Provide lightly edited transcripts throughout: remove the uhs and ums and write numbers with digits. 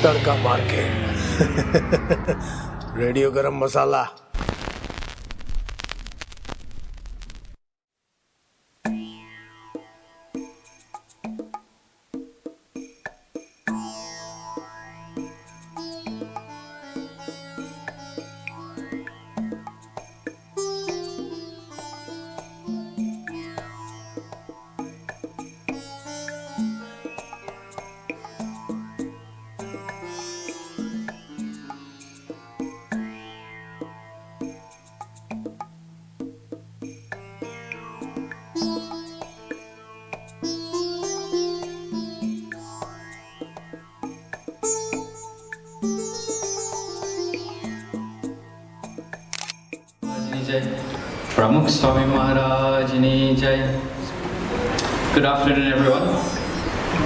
तड़का मार के रेडियो गरम मसाला। Pramukh Swami Maharaj Ni Jai. Good afternoon, everyone.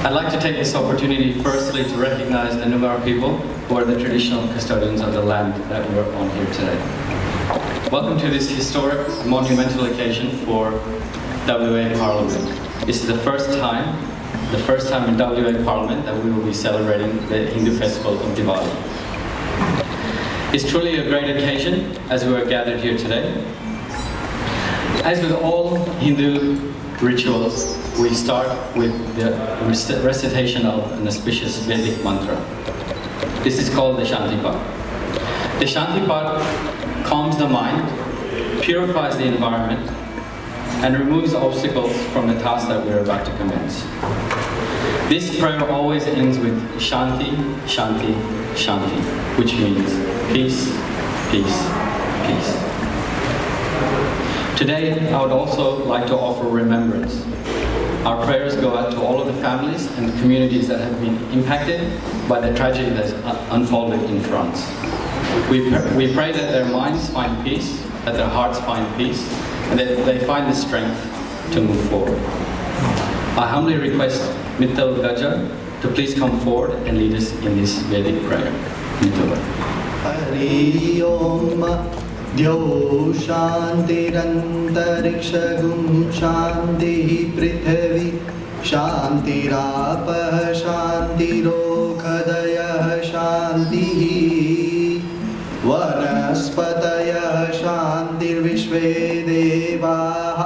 I'd like to take this opportunity firstly to recognize the Nugar people who are the traditional custodians of the land that we're on here today. Welcome to this historic, monumental occasion for WA Parliament. This is the first time in WA Parliament that we will be celebrating the Hindu festival of Diwali. It's truly a great occasion as we are gathered here today. As with all Hindu rituals, we start with the recitation of an auspicious Vedic mantra. This is called the Shanti Path. The Shanti Path calms the mind, purifies the environment, and removes obstacles from the task that we are about to commence. This prayer always ends with Shanti, Shanti, Shanti, which means peace, peace, peace. Today, I would also like to offer remembrance. Our prayers go out to all of the families and communities that have been impacted by the tragedy that's unfolded in France. We pray that their minds find peace, that their hearts find peace, and that they find the strength to move forward. I humbly request Mittal Gaja to please come forward and lead us in this Vedic prayer. Mittal. Hari Om Dyo Shantirantariksha Shanti Prithvi Shantirapah Shantirokadayah Shanti Vanaspatayah Shantir Vishve Devah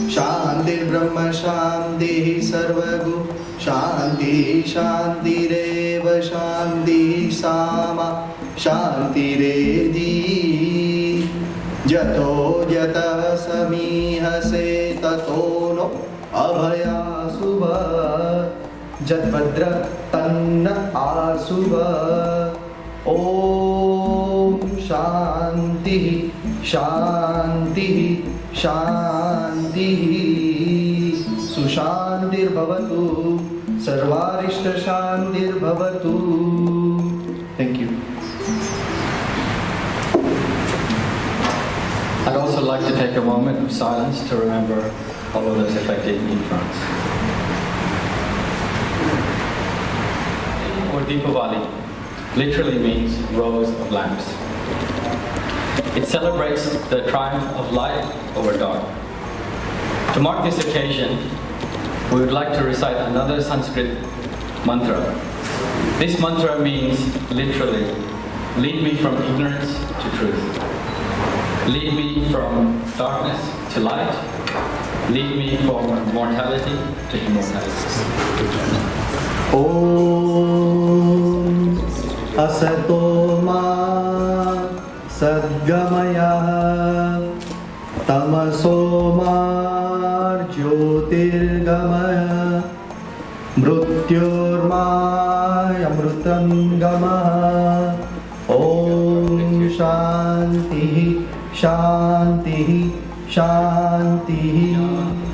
Shantir Brahma Shanti Sarvagu Shanti Shantireva Shanti Sama Shantiredi Jato Jata Samihase Tato No Abhaya Subha Jatbhadra Tanna Asubha Om Shanti Shanti Shanti Sushantir Bhavatu Sarvarishta Shantir Bhavatu. Thank you. I'd also like to take a moment of silence to remember all of those affected in France. Or Deepavali literally means rows of lamps. It celebrates the triumph of light over dark. To mark this occasion, we would like to recite another Sanskrit mantra. This mantra means literally, lead me from ignorance to truth. Lead me from darkness to light. Lead me from mortality to immortality. Om Asato Ma Sadgamaya Tamaso Ma Jyotirgamaya Mrityorma Amrutam Gama. Om Shanti Shanti Shanti.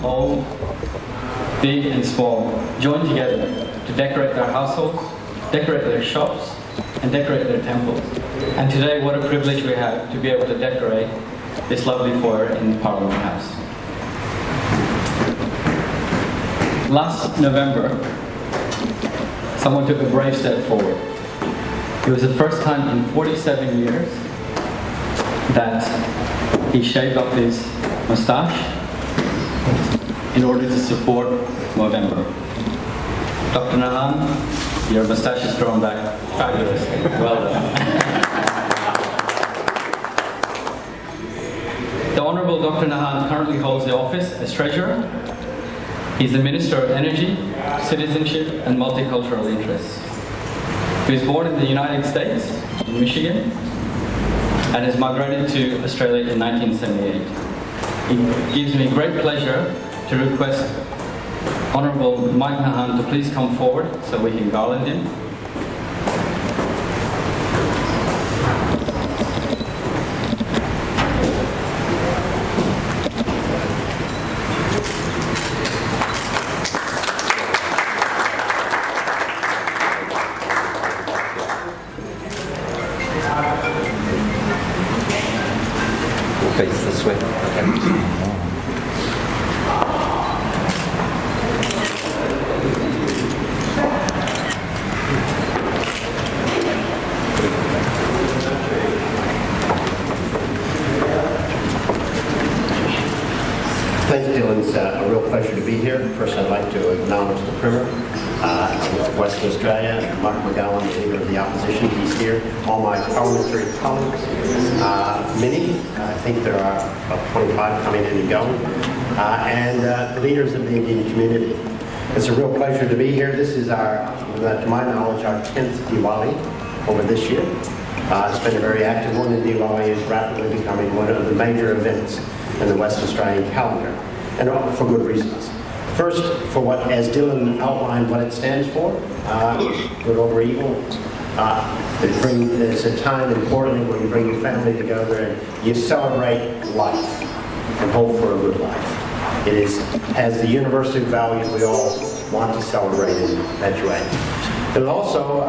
All, big and small, join together to decorate their households, decorate their shops, and decorate their temples. And today, what a privilege we have to be able to decorate this lovely foyer in Parliament House. Last November, someone took a brave step forward. It was the first time in 47 years that he shaved off his moustache in order to support Movember. Dr. Nahan Your moustache is thrown back. Fabulous. Well done. The Honourable Dr. Nahan currently holds the office as Treasurer. He's the Minister of Energy, Citizenship and Multicultural Interests. He was born in the United States, in Michigan, and has migrated to Australia in 1978. It gives me great pleasure to request Honourable Mike Nahan to please come forward so we can garland him. Face this way. Thanks, Dylan. It's a real pleasure to be here. First, I'd like to acknowledge the Premier of Western Australia, Mark McGowan, the Leader of the Opposition. He's here. All my parliamentary colleagues, many, I think there are about 25 coming in and going, and the leaders of the Indian community. It's a real pleasure to be here. This is to my knowledge, our 10th Diwali over this year. It's been a very active one, and Diwali is rapidly becoming one of the major events in the West Australian calendar, and for good reasons. First, for what, as Dylan outlined, what it stands for, good over evil. It's a time, importantly, when you bring your family together and you celebrate life and hope for a good life. It has the universal values we all want to celebrate and perpetuate. It's also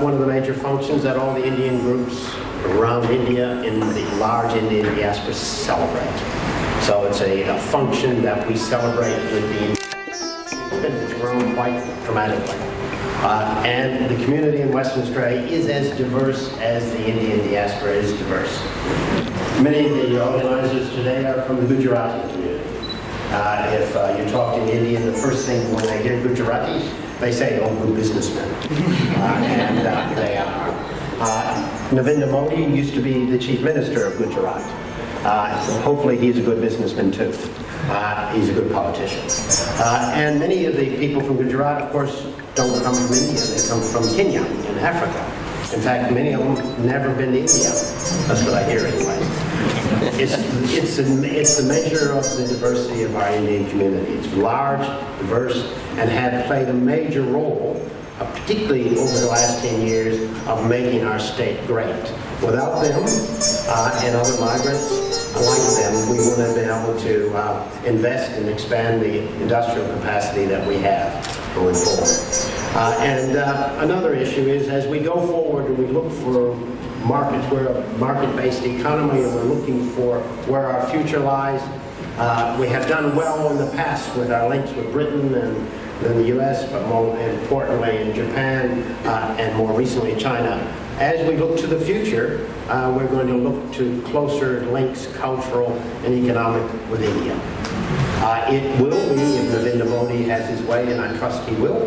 one of the major functions that all the Indian groups around India in the large Indian diaspora celebrate. So it's a function that we celebrate with the It's grown quite dramatically. And the community in Western Australia is as diverse as the Indian diaspora is diverse. Many of the organizers today are from the Gujarati community. If you talk to an Indian, the first thing when they hear Gujarati, they say, oh, good businessmen. And they are. Narendra Modi used to be the chief minister of Gujarat. Hopefully he's a good businessman too. He's a good politician. And many of the people from Gujarat, of course, don't come from India. They come from Kenya in Africa. In fact, many of them never been to India. That's what I hear anyway. It's the measure of the diversity of our Indian community. It's large, diverse, and had played a major role, particularly over the last 10 years, of making our state great. Without them and other migrants like them, we wouldn't have been able to invest and expand the industrial capacity that we have going forward. And another issue is, as we go forward and we look for markets, we're a market-based economy, and we're looking for where our future lies. We have done well in the past with our links with Britain and then the US, but more importantly in Japan, and more recently China. As we look to the future, we're going to look to closer links, cultural and economic, with India. It will be, if Narendra Modi has his way, and I trust he will,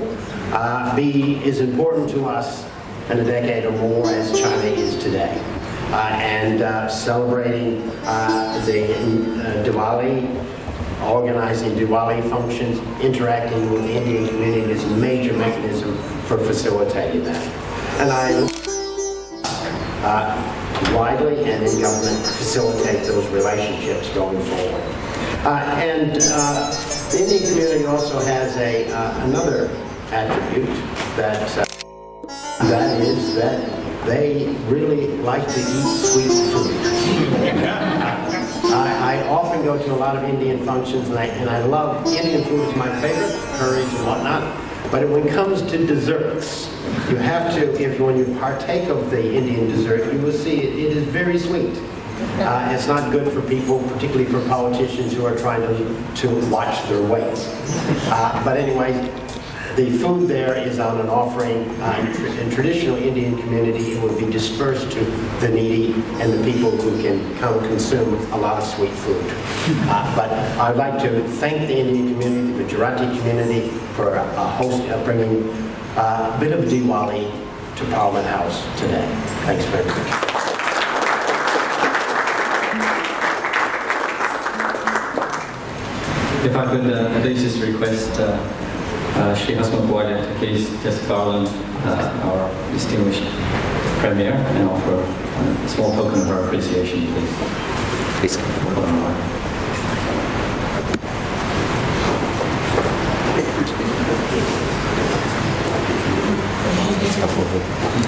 be as important to us in a decade or more as China is today. And celebrating the Diwali, organizing Diwali functions, interacting with the Indian community is a major mechanism for facilitating that. And I widely and in government facilitate those relationships going forward. And the Indian community also has another attribute that is that they really like to eat sweet food. I often go to a lot of Indian functions, and I love Indian food. Is my favorite, curries and whatnot. But when it comes to desserts, you have to, when you partake of the Indian dessert, you will see it is very sweet. It's not good for people, particularly for politicians who are trying to watch their weight. But anyway, the food there is on an offering. In traditional Indian community, it would be dispersed to the needy and the people who can come consume a lot of sweet food. But I'd like to thank the Indian community, the Gujarati community, for bringing a bit of Diwali to Parliament House today. Thanks very much. If I could please just request Shri Hasmukh Walia to please just garland our distinguished Premier and offer a small token of our appreciation, please. Please.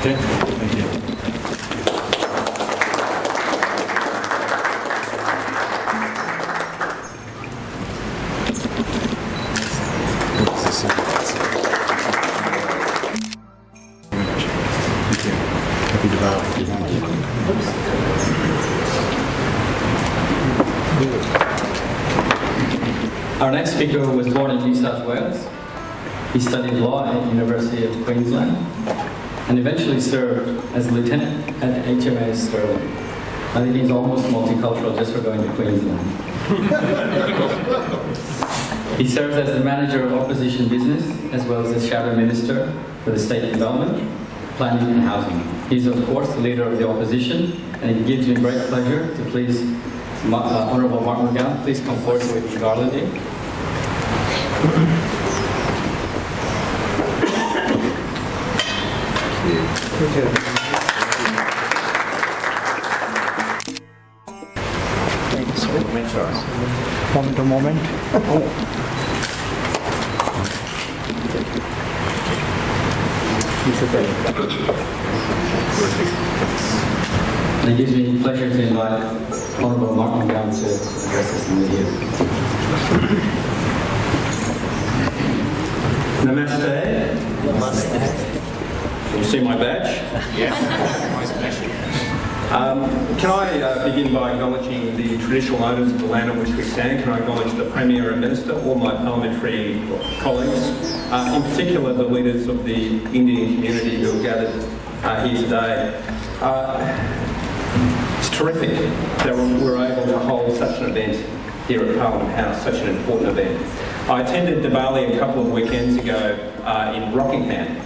Okay, thank you. Happy Diwali. Our next speaker was born in New South Wales. He studied law at the University of Queensland and eventually served as a lieutenant at HMAS Stirling. I think he's almost multicultural just for going to Queensland. He serves as the manager of opposition business as well as the shadow minister for the state development, planning and housing. He's of course the leader of the opposition, and it gives me great pleasure to please Honourable Martin McGowan, please come forward with garlanding. Moment. And it gives me pleasure to invite Honourable Martin McGowan to address this media. Namaste. Namaste. Can you see my badge? Yes. Can I begin by acknowledging the traditional owners of the land on which we stand? Can I acknowledge the Premier and Minister, all my parliamentary colleagues, in particular the leaders of the Indian community who have gathered here today. It's terrific that we're able to hold such an event here at Parliament House, such an important event. I attended Diwali a couple of weekends ago in Rockingham,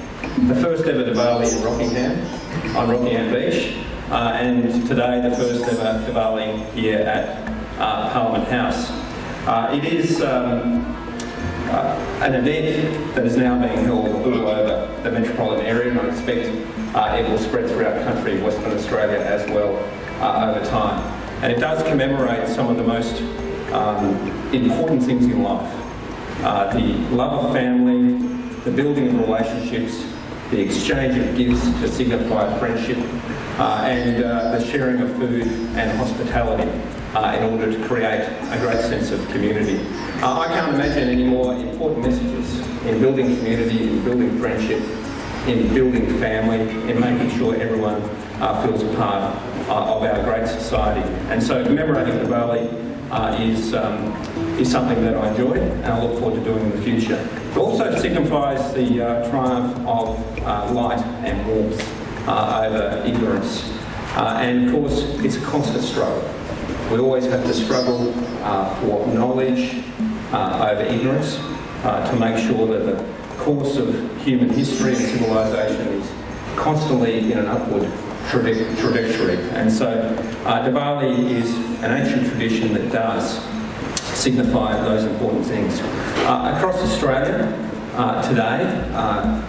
the first ever Diwali in Rockingham, on Rockingham Beach. And today the first ever Diwali here at Parliament House. It is an event that is now being held all over the metropolitan area, and I expect it will spread throughout the country, Western Australia as well over time. And it does commemorate some of the most important things in life. The love of family, the building of relationships, the exchange of gifts to signify friendship, and the sharing of food and hospitality in order to create a great sense of community. I can't imagine any more important messages in building community, in building friendship, in building family, in making sure everyone feels a part of our great society. And so commemorating Diwali is something that I enjoy and I look forward to doing in the future. It also signifies the triumph of light and warmth over ignorance. And of course, it's a constant struggle. We always have to struggle for knowledge over ignorance to make sure that the course of human history and civilization is constantly in an upward trajectory. And so Diwali is an ancient tradition that does signify those important things. Across Australia today,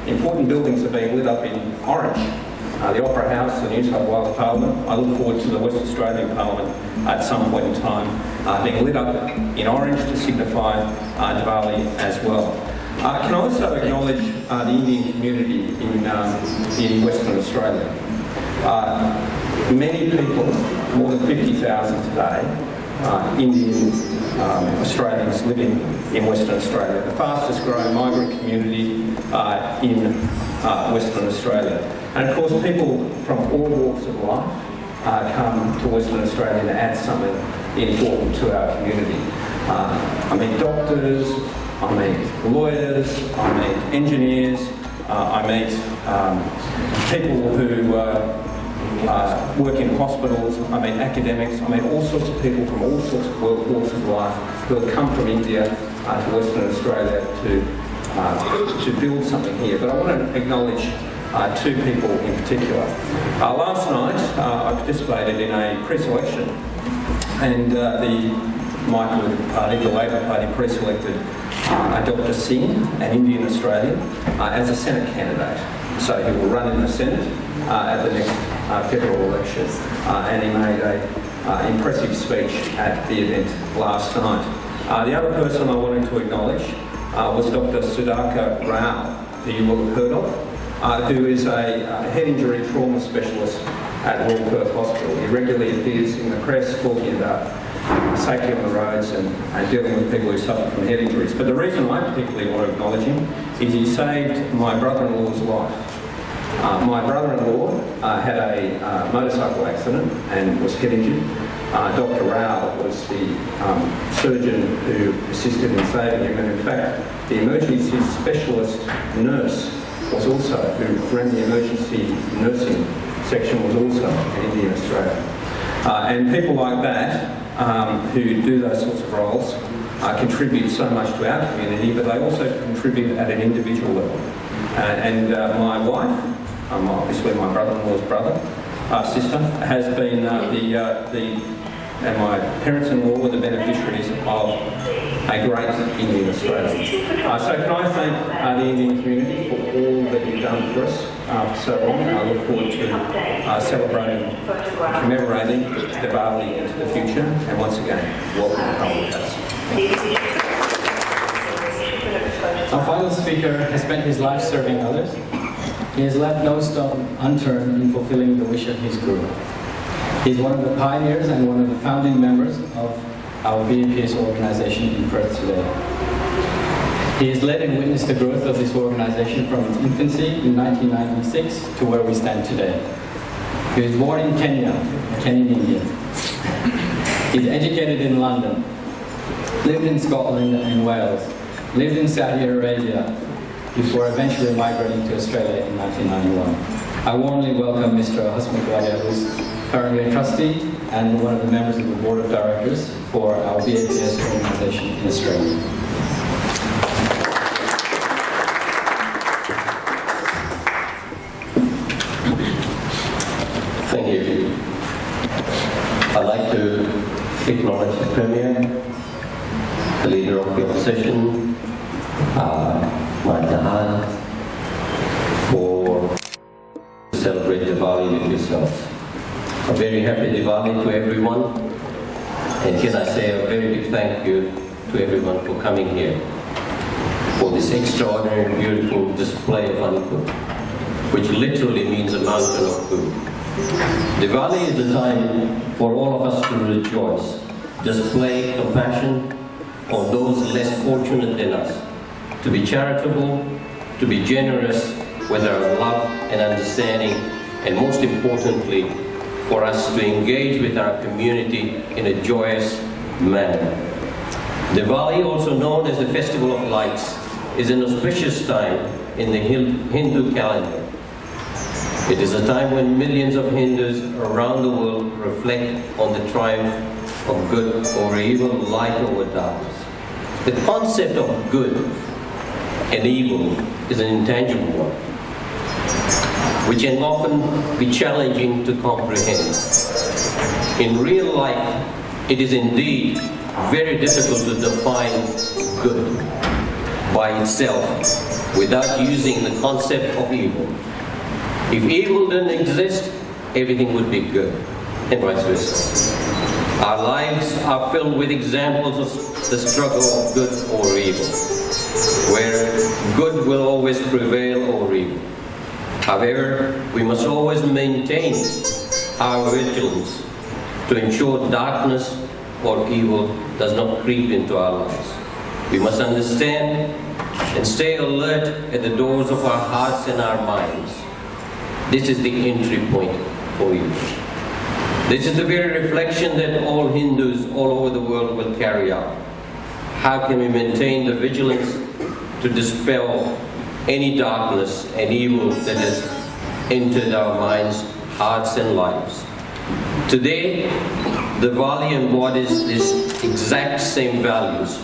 important buildings are being lit up in orange. The Opera House, the New South Wales Parliament. I look forward to the West Australian Parliament at some point in time being lit up in orange to signify Diwali as well. Can I also acknowledge the Indian community in Western Australia? Many people, more than 50,000 today, Indian Australians living in Western Australia, the fastest growing migrant community in Western Australia. And of course people from all walks of life come to Western Australia to add something important to our community. I meet doctors, I meet lawyers, I meet engineers, I meet people who work in hospitals, I meet academics, I meet all sorts of people from all sorts of walks of life who have come from India to Western Australia to to build something here. But I want to acknowledge two people in particular. Last night, I participated in a pre-selection, and the Labor Party pre-selected Dr. Singh, an Indian Australian, as a Senate candidate. So he will run in the Senate at the next federal election, and he made an impressive speech at the event last night. The other person I wanted to acknowledge was Dr. Sudhakar Rao, who you will have heard of, who is a head injury trauma specialist at Royal Perth Hospital. He regularly appears in the press talking about safety on the roads and dealing with people who suffer from head injuries. But the reason I particularly want to acknowledge him is he saved my brother-in-law's life. My brother-in-law had a motorcycle accident and was head injured. Dr. Rao was the surgeon who assisted in saving him, and in fact the emergency specialist nurse was also, who ran the emergency nursing section, was also an Indian Australian. And people like that who do those sorts of roles contribute so much to our community, but they also contribute at an individual level. And my wife, obviously my brother-in-law's sister, has been and my parents-in-law were the beneficiaries of a great Indian Australia. So can I thank the Indian community for all that you've done for us for so long. I look forward to celebrating, commemorating Diwali into the future, and once again, welcome to Public. Our final speaker has spent his life serving others. He has left no stone unturned in fulfilling the wish of his guru. He is one of the pioneers and one of the founding members of our BAPS organization in Perth today. He has led and witnessed the growth of this organization from its infancy in 1996 to where we stand today. He was born in Kenya, a Kenyan Indian. He is educated in London, lived in Scotland and Wales, lived in Saudi Arabia, before eventually migrating to Australia in 1991. I warmly welcome Mr. Hasmukh Walia, who's currently a trustee and one of the members of the board of directors for our BAPS organization in Australia. Thank you. I'd like to acknowledge the Premier, the Leader of the Opposition, Nahan, for celebrate Diwali with yourself. A very happy Diwali to everyone, and can I say a very big thank you to everyone for coming here for this extraordinary and beautiful display of Annakut, which literally means a mountain of food. Diwali is the time for all of us to rejoice, display compassion on those less fortunate than us, to be charitable, to be generous with our love and understanding, and most importantly, for us to engage with our community in a joyous manner. Diwali, also known as the Festival of Lights, is an auspicious time in the Hindu calendar. It is a time when millions of Hindus around the world reflect on the triumph of good over evil, light over darkness. The concept of good and evil is an intangible one, which can often be challenging to comprehend. In real life, it is indeed very difficult to define good by itself without using the concept of evil. If evil didn't exist, everything would be good, and vice versa. Our lives are filled with examples of the struggle of good or evil, where good will always prevail over evil. However, we must always maintain our vigilance to ensure darkness or evil does not creep into our lives. We must understand and stay alert at the doors of our hearts and our minds. This is the entry point for evil. This is the very reflection that all Hindus all over the world will carry out. How can we maintain the vigilance to dispel any darkness and evil that has entered our minds, hearts and lives? Today, Diwali embodies these exact same values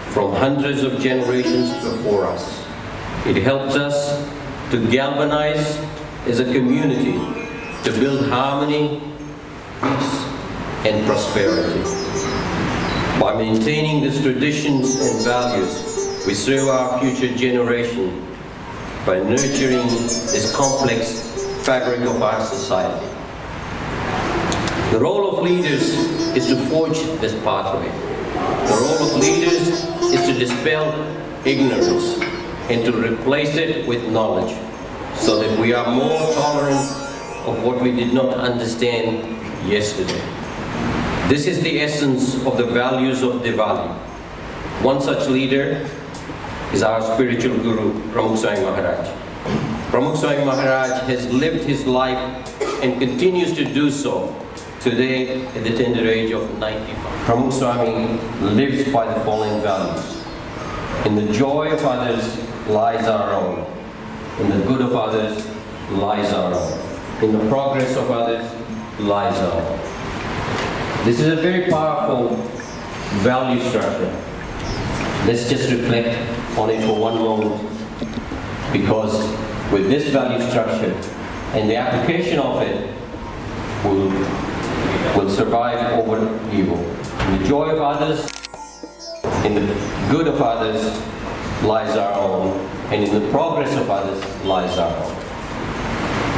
from hundreds of generations before us. It helps us to galvanize as a community to build harmony, peace, and prosperity. By maintaining these traditions and values, we serve our future generation by nurturing this complex fabric of our society. The role of leaders is to forge this pathway. The role of leaders is to dispel ignorance and to replace it with knowledge so that we are more tolerant of what we did not understand yesterday. This is the essence of the values of Diwali. One such leader is our spiritual guru, Pramukh Swami Maharaj. Pramukh Swami Maharaj has lived his life and continues to do so today at the tender age of 95. Pramukh Swami lives by the following values. In the joy of others lies our own. In the good of others lies our own. In the progress of others lies our own. This is a very powerful value structure. Let's just reflect on it for one moment, because with this value structure and the application of it, will survive over evil. In the joy of others, in the good of others lies our own, and in the progress of others lies our own.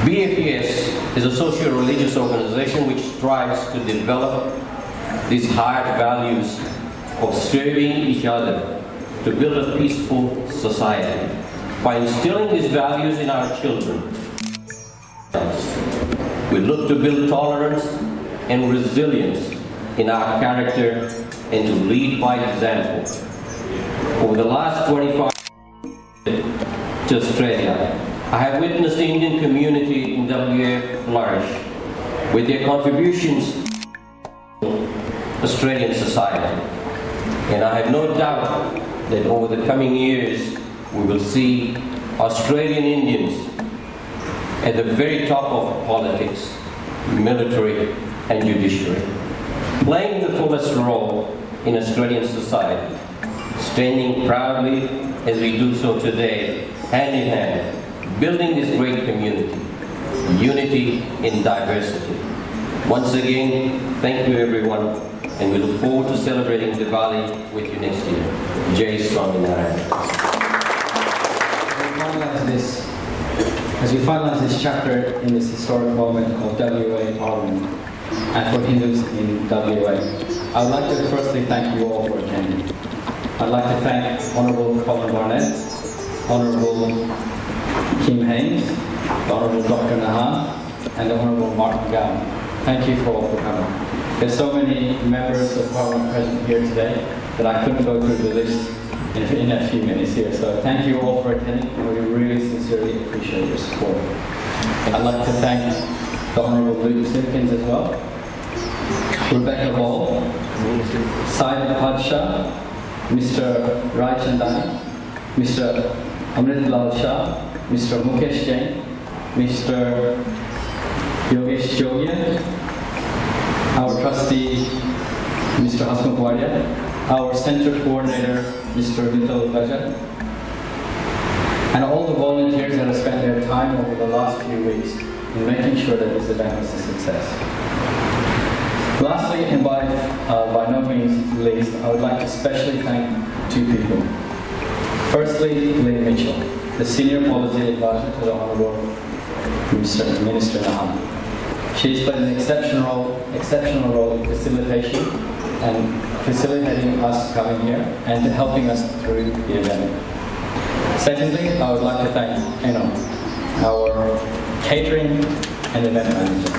BAPS is a socio-religious organization which strives to develop these higher values of serving each other to build a peaceful society. By instilling these values in our children, we look to build tolerance and resilience in our character and to lead by example. Over the last 25 years to Australia, I have witnessed the Indian community in WA flourish with their contributions to Australian society. And I have no doubt that over the coming years, we will see Australian Indians at the very top of politics, military, and judiciary, playing the fullest role in Australian society, standing proudly as we do so today, hand in hand, building this great community, unity in diversity. Once again, thank you everyone, and we look forward to celebrating Diwali with you next year. Jai Swaminarayan. As we finalize this chapter in this historic moment of WA Parliament and for Hindus in WA, I would like to firstly thank you all for attending. I'd like to thank Honourable Colin Barnett, Honourable Kim Haynes, the Honourable Dr. Nahan, and the Honourable Mark McGowan. Thank you for all for coming. There's so many members of Parliament present here today that I couldn't go through the list in a few minutes here. So thank you all for attending, and we really sincerely appreciate your support. I'd like to thank the Honourable Luke Simpkins as well, Rebecca Hall, Syed Padsha, Mr. Rai Chandani, Mr. Amrit Lal Shah, Mr. Mukesh Jain, Mr. Yogesh Jogia, our trustee, Mr. Hasmukh Wadia, our center coordinator, Mr. Vital Bhajan, and all the volunteers that have spent their time over the last few weeks in making sure that this event was a success. Lastly, and by no means least, I would like to especially thank two people. Firstly, Lynn Mitchell, the Senior Policy Advisor to the Honourable Minister Nahan. She's played an exceptional role in facilitation and facilitating us coming here and to helping us through the event. Secondly, I would like to thank Eno, our catering and event manager.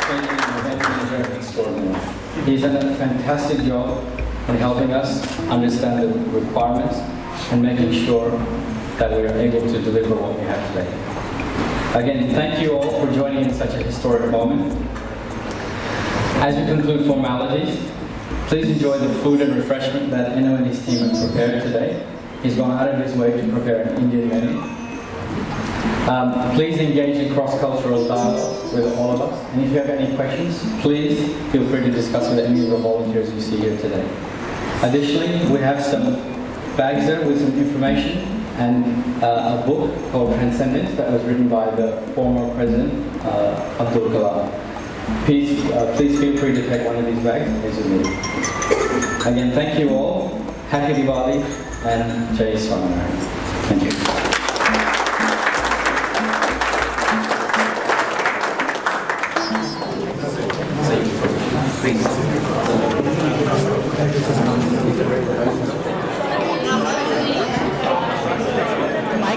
Catering and event manager extraordinary. He's done a fantastic job in helping us understand the requirements and making sure that we are able to deliver what we have today. Again, thank you all for joining in such a historic moment. As we conclude formalities, please enjoy the food and refreshment that Eno and his team have prepared today. He's gone out of his way to prepare an Indian menu. Please engage in cross-cultural dialogue with all of us. And if you have any questions, please feel free to discuss with any of the volunteers you see here today. Additionally, we have some bags there with some information and a book called Transcendence that was written by the former president, Abdul Kalam. Please feel free to take one of these bags as you leave. Again, thank you all. Happy Diwali and Jai Swaminarayan. Thank you.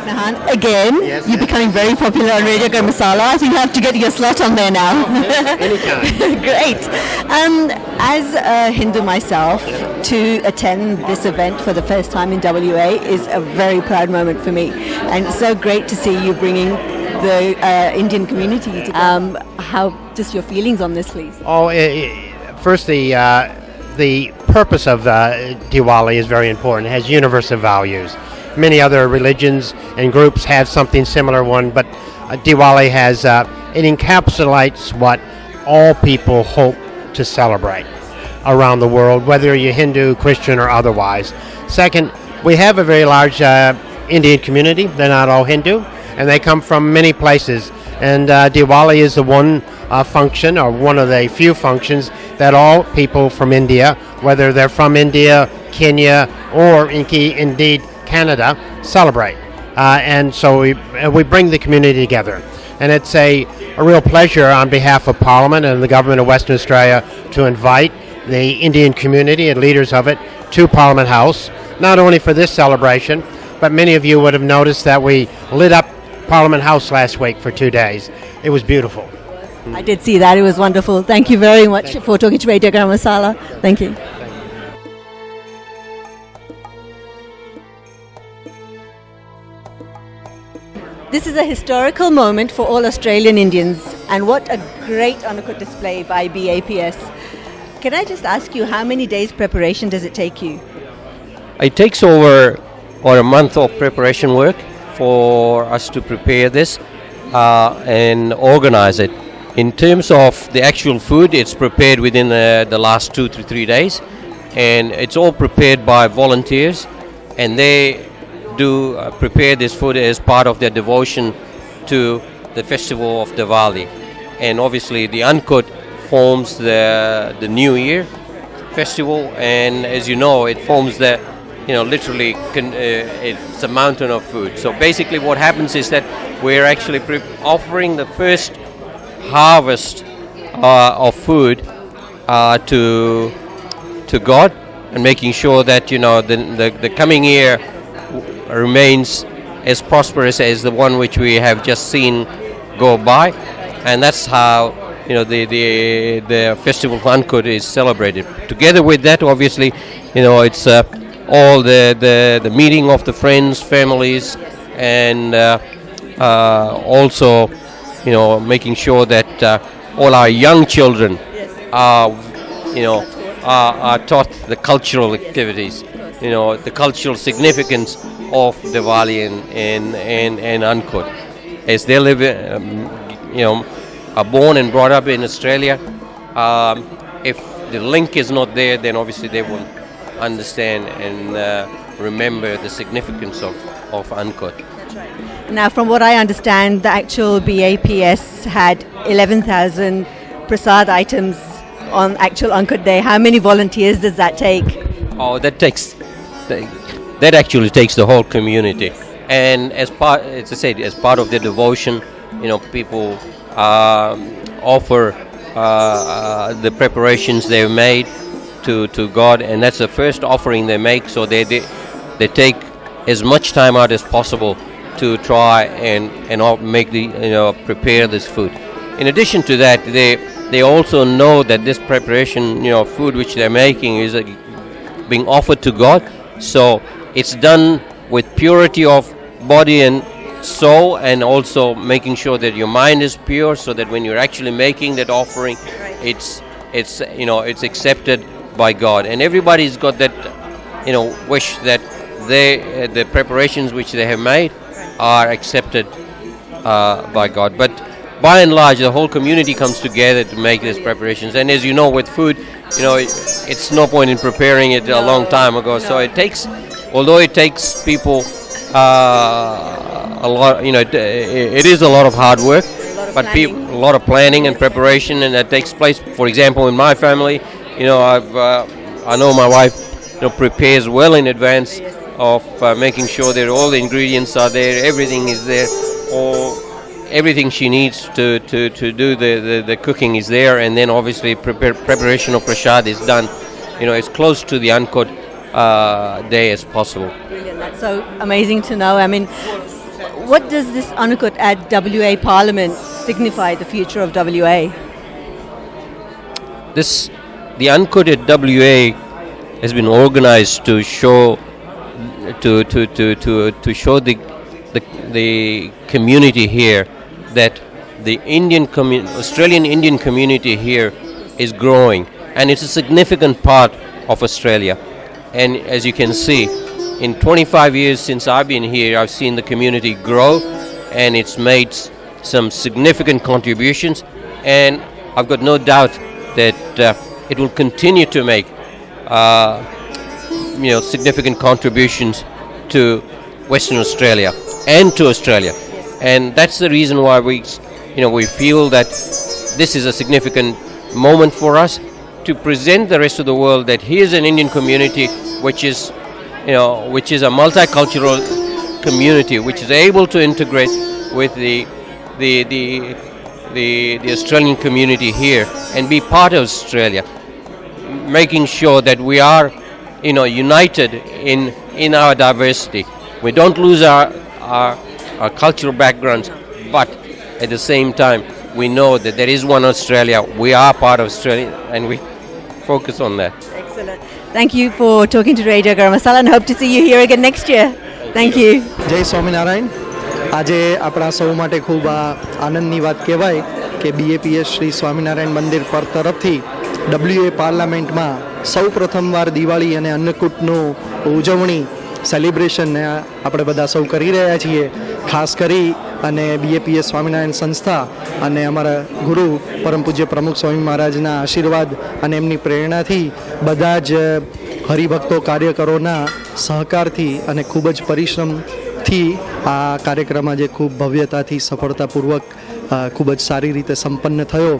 Nahan, again, Yes, you're becoming very popular on Radio Garam Masala. I think you have to get your slot on there now. Anytime. Great. As a Hindu myself, to attend this event for the first time in WA is a very proud moment for me. And it's so great to see you bringing the Indian community together. How, just your feelings on this, please? First, the purpose of Diwali is very important. It has universal values. Many other religions and groups have something similar but Diwali has, it encapsulates what all people hope to celebrate around the world, whether you're Hindu, Christian, or otherwise. Second, we have a very large Indian community. They're not all Hindu, and they come from many places. And Diwali is the one function, or one of the few functions, that all people from India, whether they're from India, Kenya, or indeed Canada, celebrate. And so we bring the community together. And it's a real pleasure on behalf of Parliament and the Government of Western Australia to invite the Indian community and leaders of it to Parliament House, not only for this celebration, but many of you would have noticed that we lit up Parliament House last week for 2 days. It was beautiful. I did see that. It was wonderful. Thank you very much for talking to Radio Garam Masala. Thank you. This is a historical moment for all Australian Indians, and what a great Annakut display by BAPS. Can I just ask you, how many days preparation does it take you? It takes over a month of preparation work for us to prepare this and organize it. In terms of the actual food, it's prepared within the last 2 to 3 days, and it's all prepared by volunteers, and they do prepare this food as part of their devotion to the festival of Diwali. And obviously the Annakut forms the New Year festival, and as you know, it forms the, literally it's a mountain of food. So basically what happens is that we're actually offering the first harvest of food to God, and making sure that the coming year remains as prosperous as the one which we have just seen go by. And that's how the festival of Annakut is celebrated. Together with that, obviously, it's all the meeting of the friends, families, and also making sure that all our young children are taught the cultural activities, the cultural significance of Diwali and Annakut. As they live, are born and brought up in Australia, if the link is not there, then obviously they won't understand and remember the significance of Annakut. Now, from what I understand, the actual BAPS had 11,000 prasad items on actual Annakut Day. How many volunteers does that take? Oh, that actually takes the whole community. And as part of their devotion, people offer the preparations they've made to God, and that's the first offering they make. So they take as much time out as possible to try and make prepare this food. In addition to that, they also know that this preparation, food which they're making is being offered to God. So it's done with purity of body and soul, and also making sure that your mind is pure, so that when you're actually making that offering, it's accepted by God. And everybody's got that wish that the preparations which they have made are accepted by God. But by and large, the whole community comes together to make these preparations. And as you know, with food, it's no point in preparing it a long time ago. So it takes although it takes people a lot, it is a lot of hard work, but a lot of planning and preparation, and that takes place. For example, in my family, I know my wife prepares well in advance of making sure that all the ingredients are there, everything is there, or everything she needs to do the cooking is there, and then obviously preparation of prasad is done, as close to the Annakut day as possible. Brilliant. That's so amazing to know. I mean, what does this Annakut at WA Parliament signify the future of WA? The Annakut at WA has been organised to show show the community here that the Australian Indian community here is growing, and it's a significant part of Australia. And as you can see, in 25 years since I've been here, I've seen the community grow, and it's made some significant contributions, and I've got no doubt that it will continue to make significant contributions to Western Australia and to Australia. And that's the reason why we feel that this is a significant moment for us to present the rest of the world that here's an Indian community which is a multicultural community which is able to integrate with the Australian community here and be part of Australia, making sure that we are united in our diversity. We don't lose our cultural backgrounds, but at the same time we know that there is one Australia, we are part of Australia, and we focus on that. Excellent. Thank you for talking to Radio Garam Masala, and hope to see you here again next year. Thank you. જય સ્વામિનારાયણ. આજે આપણા સૌ માટે ખૂબ આનંદની વાત કહેવાય કે BAPS શ્રી સ્વામિનારાયણ મંદિર પર તરફથી WA પાર્લામેન્ટમાં સૌ પ્રથમવાર દિવાળી અને અન્નકૂટનું ઉજવણી સેલિબ્રેશન આપણે બધા સૌ કરી રહ્યા છીએ. ખાસ કરી અને BAPS સ્વામિનારાયણ સંસ્થા અને અમારા ગુરુ પરમ પૂજ્ય પ્રમુખ સ્વામી મહારાજના આશીર્વાદ અને એમની પ્રેરણાથી બધા જ હરિભક્તો કાર્યકરોના સહકારથી અને ખૂબ જ પરિશ્રમથી આ કાર્યક્રમ આજે ખૂબ ભવ્યતાથી સફળતાપૂર્વક ખૂબ જ સારી રીતે સંપન્ન થયો.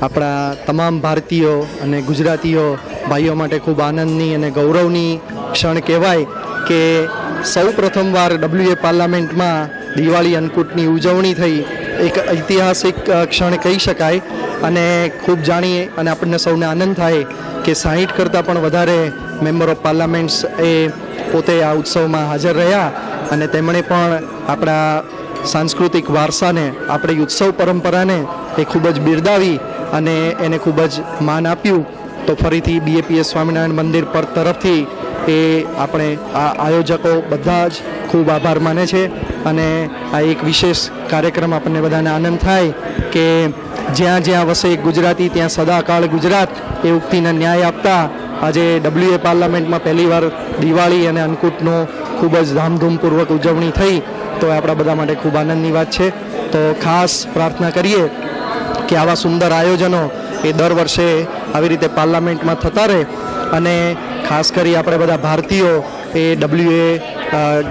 આપણા તમામ ભારતીયો અને ગુજરાતીઓ ભાઈઓ માટે ખૂબ આનંદની અને ગૌરવની ક્ષણ કહેવાય કે સૌ પ્રથમવાર WA પાર્લામેન્ટમાં દિવાળી અન્નકૂટની ઉજવણી થઈ. એક ઐતિહાસિક ક્ષણ કહી શકાય અને ખૂબ જાણી અને આપણને સૌને આનંદ થાય કે 60 કરતાં પણ વધારે મેમ્બર ઓફ પાર્લામેન્ટ્સ એ પોતે આ ઉત્સવમાં હાજર રહ્યા અને તેમણે પણ આપણા સાંસ્કૃતિક વારસાને, આપણી ઉત્સવ પરંપરાને એ ખૂબ જ બિરદાવી અને એને ખૂબ જ માન આપ્યું. તો ફરીથી BAPS સ્વામિનારાયણ મંદિર પર તરફથી એ આપણે આ આયોજકો બધા જ ખૂબ આભાર માને છે અને આ એક વિશેષ કાર્યક્રમ આપણને બધાને આનંદ થાય કે જ્યાં જ્યાં વસે ગુજરાતી ત્યાં સદાકાળ ગુજરાત એ ઉક્તિને ન્યાય આપતા આજે WA પાર્લામેન્ટમાં પહેલીવાર દિવાળી અને અન્નકૂટનો ખૂબ જ ધામધૂમપૂર્વક ઉજવણી થઈ. તો એ આપણા બધા માટે ખૂબ આનંદની વાત છે. તો ખાસ પ્રાર્થના કરીએ કે આવા સુંદર આયોજનો એ દર વર્ષે આવી રીતે પાર્લામેન્ટમાં થતા રહે અને ખાસ કરી આપણે બધા ભારતીયો એ WA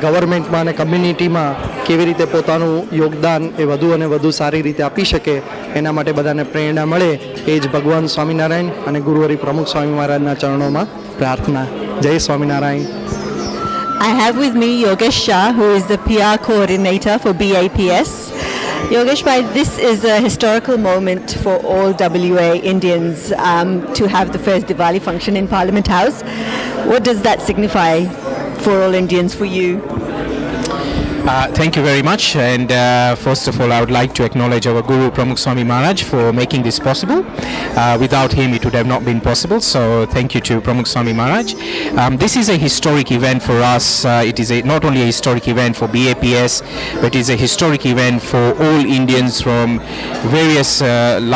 ગવર્મેન્ટમાં અને કમ્યુનિટીમાં કેવી રીતે પોતાનું યોગદાન એ વધુ અને વધુ સારી રીતે આપી શકે એના માટે બધાને પ્રેરણા મળે એ જ ભગવાન સ્વામિનારાયણ અને ગુરુવરી પ્રમુખ સ્વામી મહારાજના ચરણોમાં પ્રાર્થના. જય Swaminarayan. I have with me Yogesh Shah, who is the PR coordinator for BAPS. Yogesh Bhai, this is a historical moment for all WA Indians to have the first Diwali function in Parliament House. What does that signify for all Indians, for you? Thank you very much, and first of all I would like to acknowledge our Guru Pramukh Swami Maharaj for making this possible. Without him it would have not been possible, so thank you to Pramukh Swami Maharaj. This is a historic event for us. It is not only a historic event for BAPS, but it is a historic event for all Indians from various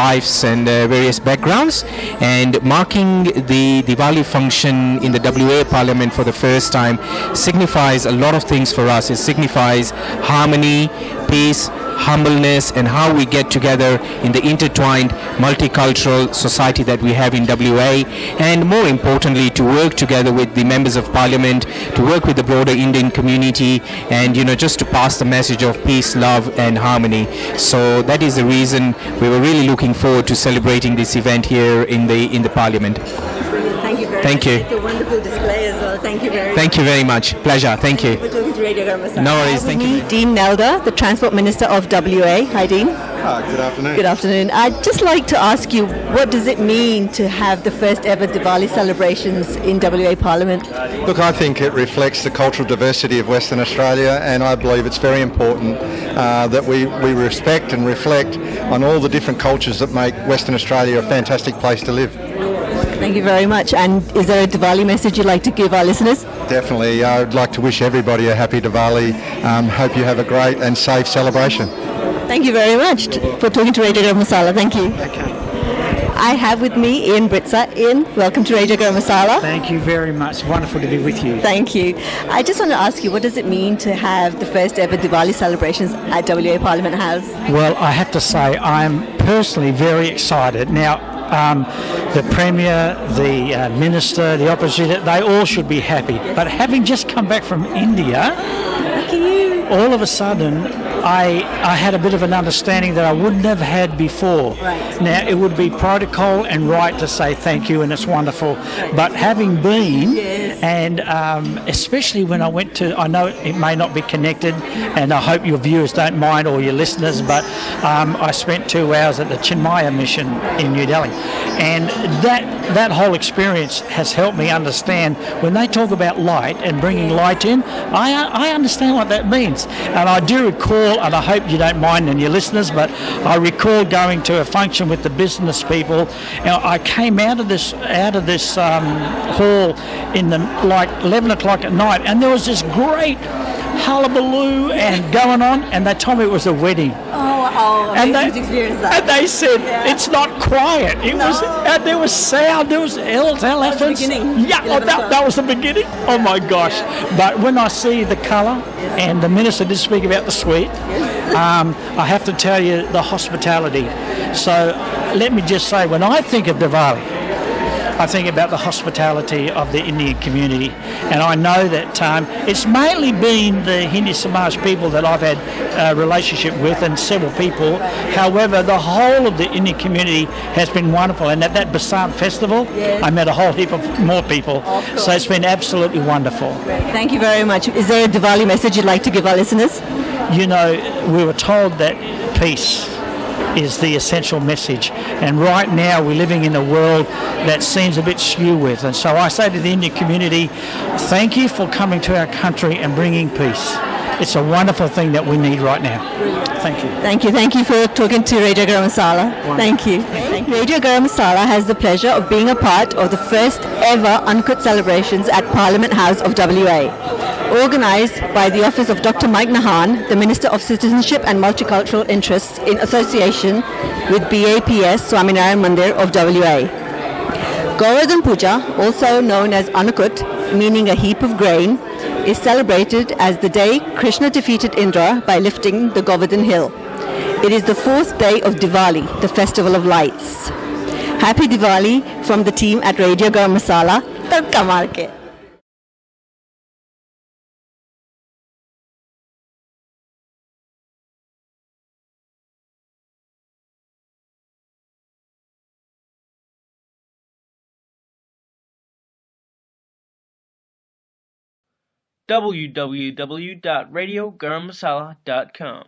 lives and various backgrounds, and marking the Diwali function in the WA Parliament for the first time signifies a lot of things for us. It signifies harmony, peace, humbleness, and how we get together in the intertwined multicultural society that we have in WA, and more importantly to work together with the members of parliament, to work with the broader Indian community, and just to pass the message of peace, love and harmony. So that is the reason we were really looking forward to celebrating this event here in the parliament. Thank you very Thank much. you. It's a wonderful display as well. Thank you very much. Thank you very much. Pleasure. Thank you. For talking to Radio Garam Masala. No worries. Thank you. Dean Nelda, the Transport Minister of WA. Hi, Dean. Good afternoon. Good afternoon. I'd just like to ask you, what does it mean to have the first ever Diwali celebrations in WA Parliament? Look, I think it reflects the cultural diversity of Western Australia, and I believe it's very important that we respect and reflect on all the different cultures that make Western Australia a fantastic place to live. Thank you very much. And is there a Diwali message you'd like to give our listeners? Definitely. I'd like to wish everybody a happy Diwali. Hope you have a great and safe celebration. Thank you very much for talking to Radio Garam Masala. Thank you. I have with me Ian Britzer. Ian, welcome to Radio Garam Masala. Thank you very much. Wonderful to be with you. Thank you. I just want to ask you, what does it mean to have the first ever Diwali celebrations at WA Parliament House? Well, I have to say I'm personally very excited. Now, the Premier, the Minister, the Opposition, they all should be happy. But having just come back from India, all of a sudden I had a bit of an understanding that I wouldn't have had before. Right. Now, it would be protocol and right to say thank you, and it's wonderful. But having been, and especially when I went to, I know it may not be connected, and I hope your viewers don't mind, or your listeners, but I spent 2 hours at the Chinmaya mission in New Delhi. And that whole experience has helped me understand when they talk about light and bringing light in, I understand what that means. And I do recall, and I hope you don't mind and your listeners, but I recall going to a function with the business people. Now, I came out of this hall in the 11 o'clock at night, and there was this great hullabaloo and going on, and they told me it was a wedding. And they said it's not quiet. It was, and there was sound. There was elephants. That was the beginning. Oh my gosh! But when I see the colour, and the minister did speak about the sweet, I have to tell you the hospitality. So let me just say, when I think of Diwali, I think about the hospitality of the Indian community, and I know that it's mainly been the Hindi Samaj people that I've had a relationship with, and several people. However, the whole of the Indian community has been wonderful, and at that Basant festival, I met a whole heap of more people. So it's been absolutely wonderful. Thank you very much. Is there a Diwali message you'd like to give our listeners? You know, we were told that peace is the essential message, and right now we're living in a world that seems a bit skew with, and so I say to the Indian community, thank you for coming to our country and bringing peace. It's a wonderful thing that we need right now. Thank you. Thank you for talking to Radio Garam Masala. Thank you. Radio Garam Masala has the pleasure of being a part of the first ever Annakut celebrations at Parliament House of WA. Organised by the Office of Dr. Mike Nahan, the Minister of Citizenship and Multicultural Interests, in association with BAPS Swaminarayan Mandir of WA. Govardhan Puja, also known as Annakut, meaning a heap of grain, is celebrated as the day Krishna defeated Indra by lifting the Govardhan hill. It is the fourth day of Diwali, the festival of lights. Happy Diwali from the team at Radio Garam Masala. Tadka maar ke. www.radiogarammasala.com